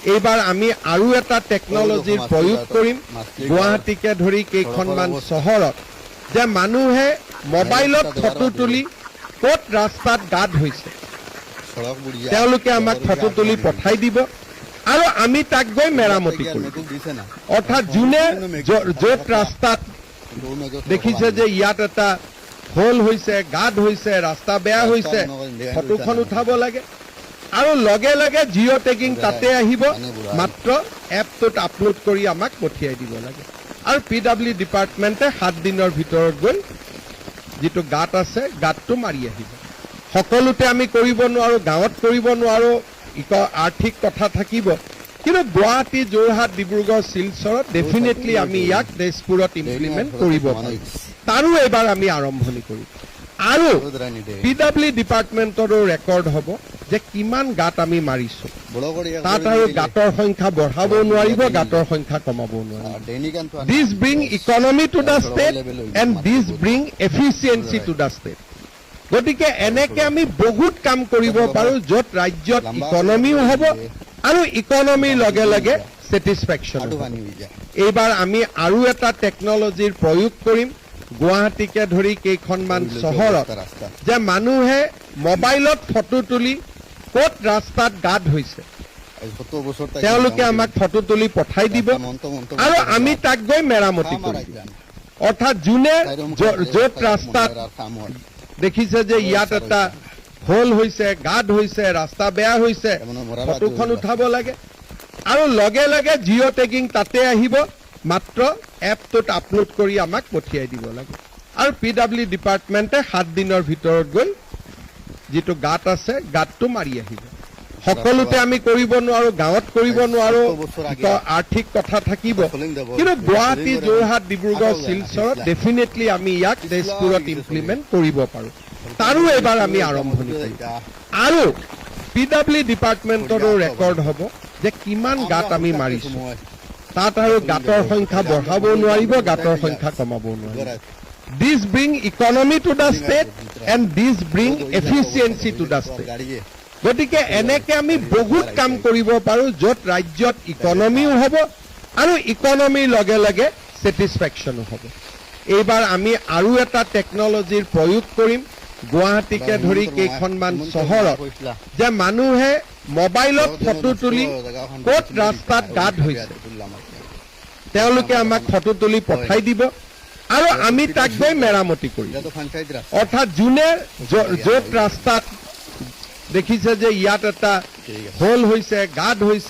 এইবাৰ আমি আৰু এটা টেকনলজিৰ প্ৰয়োগ কৰিম গুৱাহাটীকে ধৰি কেইখনমান চহৰত যে মানুহে মোবাইলত ফটো তুলি ক'ত ৰাস্তাত গা ধুইছে তেওঁলোকে আমাক ফটো তুলি পঠাই দিব আৰু আমি তাক গৈ মেৰামতি কৰিম অৰ্থাৎ যোনে য'ত ৰাস্তাত দেখিছে যে ইয়াত এটা হোল হৈছে গাঁত হৈছে ৰাস্তা বেয়া হৈছে ফটোখন উঠাব লাগে আৰু লগে লগে জিঅ' টেগিং তাতে আহিব মাত্ৰ এপটোত আপলোড কৰি আমাক পঠিয়াই দিব লাগে আৰু পিডব্লিউ ডিপাৰ্টমেণ্টে 7 দিনৰ ভিতৰত গৈ যিটো গাঁত আছে গাঁতটো মাৰি আহিব সকলোতে আমি কৰিব নোৱাৰো গাঁৱত কৰিব নোৱাৰো আৰ্থিক কথা থাকিব কিন্তু গুৱাহাটী যোৰহাট ডিব্ৰুগড় শিলচৰত ডেফিনেটলি আমি ইয়াক তেজপুৰত ইমপ্লিমেণ্ট কৰিব পাৰিম তাৰো এবাৰ আমি আৰম্ভণি কৰিম আৰু পিডব্লিউ ডিপাৰ্টমেণ্টৰো ৰেকৰ্ড হ'ব যে কিমান গাঁত আমি মাৰিছো তাত আৰু গাঁতৰ সংখ্যা বঢ়াব নোৱাৰিব গাঁতৰ সংখ্যা কমাব নোৱাৰিব this bring economy to the state and this bring efficiency to the state গতিকে এনেকে আমি বহুত কাম কৰিব পাৰো য'ত ৰাজ্যত ইকনমিও হ'ব আৰু ইকনমিৰ লগে লগে ছেটিছফেকশ্যন এইবাৰ আমি আৰু এটা টেকনলজিৰ প্ৰয়োগ কৰিম গুৱাহাটীকে ধৰি কেইখনমান চহৰত যে মানুহে মোবাইলত ফটো তুলি ক'ত ৰাস্তাত গা ধুইছে তেওঁলোকে আমাক ফটো তুলি পঠাই দিব আৰু আমি তাক গৈ মেৰামতি কৰিম অৰ্থাৎ যোনে য'ত ৰাস্তাত দেখিছে যে ইয়াত এটা হোল হৈছে গাঁত হৈছে ৰাস্তা বেয়া হৈছে ফটোখন উঠাব লাগে আৰু লগে লগে জিঅ' টেগিং তাতে আহিব মাত্ৰ এপটোত আপলোড কৰি আমাক পঠিয়াই দিব লাগে আৰু পিডব্লিউ ডিপাৰ্টমেণ্টে 7 দিনৰ ভিতৰত গৈ যিটো গাঁত আছে গাঁতটো মাৰি আহিব সকলোতে আমি কৰিব নোৱাৰো গাঁৱত কৰিব নোৱাৰো আৰ্থিক কথা থাকিব কিন্তু গুৱাহাটী যোৰহাট ডিব্ৰুগড় শিলচৰত ডেফিনেটলি আমি ইয়াক তেজপুৰত ইমপ্লিমেণ্ট কৰিব পাৰো তাৰো এবাৰ আমি আৰম্ভণি কৰিম আৰু পিডব্লিউ ডিপাৰ্টমেণ্টৰো ৰেকৰ্ড হ'ব যে কিমান গাঁত আমি মাৰিছো তাত আৰু গাঁতৰ সংখ্যা বঢ়াব নোৱাৰিব গাঁতৰ সংখ্যা কমাব নোৱাৰিব this bring economy to the state and this bring efficiency to the state গতিকে এনেকে আমি বহুত কাম কৰিব পাৰো য'ত ৰাজ্যত ইকনমিও হ'ব আৰু ইকনমিৰ লগে লগে ছেটিছফেকশ্যনো হ'ব এইবাৰ আমি আৰু এটা টেকনলজিৰ প্ৰয়োগ কৰিম গুৱাহাটীকে ধৰি কেইখনমান চহৰত যে মানুহে মোবাইলত ফটো তুলি ক'ত ৰাস্তাত গা ধুইছে তেওঁলোকে আমাক ফটো তুলি পঠাই দিব আৰু আমি তাক গৈ মেৰামতি কৰিম অৰ্থাৎ যোনে য'ত ৰাস্তাত দেখিছে যে ইয়াত এটা হোল হৈছে গাঁত হৈছে